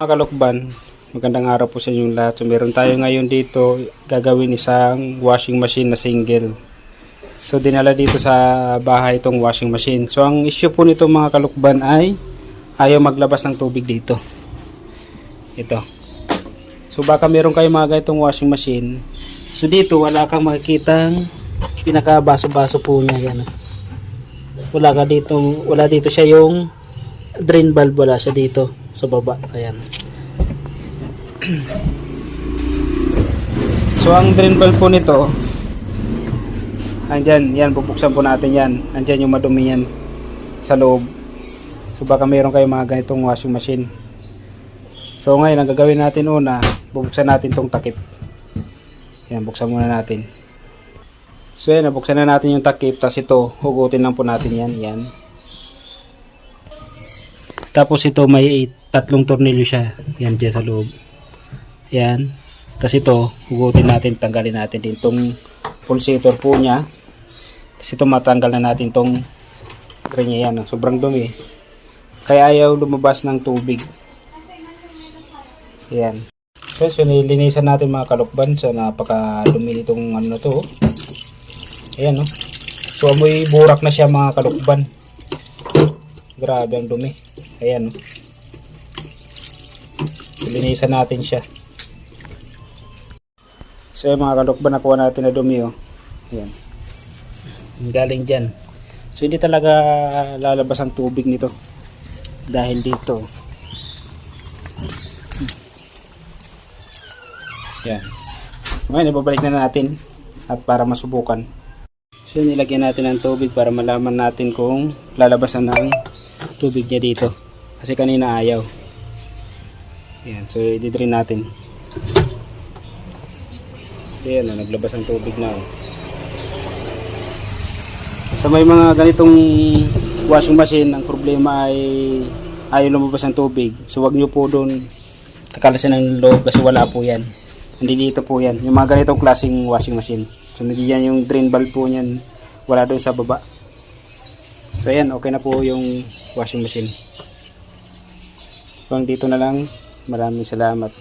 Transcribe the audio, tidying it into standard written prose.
Mga kalukban, magandang araw po sa inyong lahat. So, meron tayo ngayon dito gagawin isang washing machine na single. So dinala dito sa bahay itong washing machine. So ang issue po nito mga kalukban ay ayaw maglabas ng tubig dito. Ito. So baka meron kayo mga ganitong washing machine. So dito wala kang makikitang pinakabaso-baso po niya gano'n. Wala dito siya yung drain valve, wala siya dito sa baba. Ayan. So ang drain valve po nito, andyan, yan, bubuksan po natin yan. Andyan yung madumi yan sa loob. So baka mayroon kayo mga ganitong washing machine. So ngayon, ang gagawin natin una, bubuksan natin tong takip. Yan, buksan muna natin. So yan, nabuksan na natin yung takip. Tapos ito, hugutin lang po natin yan. Yan. Tapos ito, may tatlong tornilyo siya. Yan dyan sa loob. Yan. Tapos ito, hugutin natin, tanggalin natin din itong pulsator po niya. Tapos ito, matanggal na natin itong ring niya. Yan, sobrang dumi. Kaya ayaw lumabas ng tubig. Yan. So nilinisan natin mga kalukban sa napakadumi itong ano na to. Ayan, no? So amoy burak na siya mga kalukban. Grabe ang dumi. Ayan, no? Linisan natin siya. So yung mga kalukban, nakuha natin na dumi, oh. Ayan. Galing dyan. So hindi talaga lalabas ang tubig nito dahil dito. Ayan. Ngayon ibabalik na natin at para masubukan. So nilagyan natin ng tubig para malaman natin kung lalabasan ng tubig niya dito. Kasi kanina ayaw. Ayan, so i-drain natin. Ayan, naglabas ang tubig na. Sa may mga ganitong washing machine, ang problema ay ayaw lumabas ang tubig. So wag nyo po doon kakalasin ng loob kasi wala po yan. Hindi dito po yan. Yung mga ganitong klaseng washing machine. So nandiyan yung drain valve po niyan. Wala doon sa baba. So ayan, okay na po yung washing machine. So dito na lang. Maraming salamat.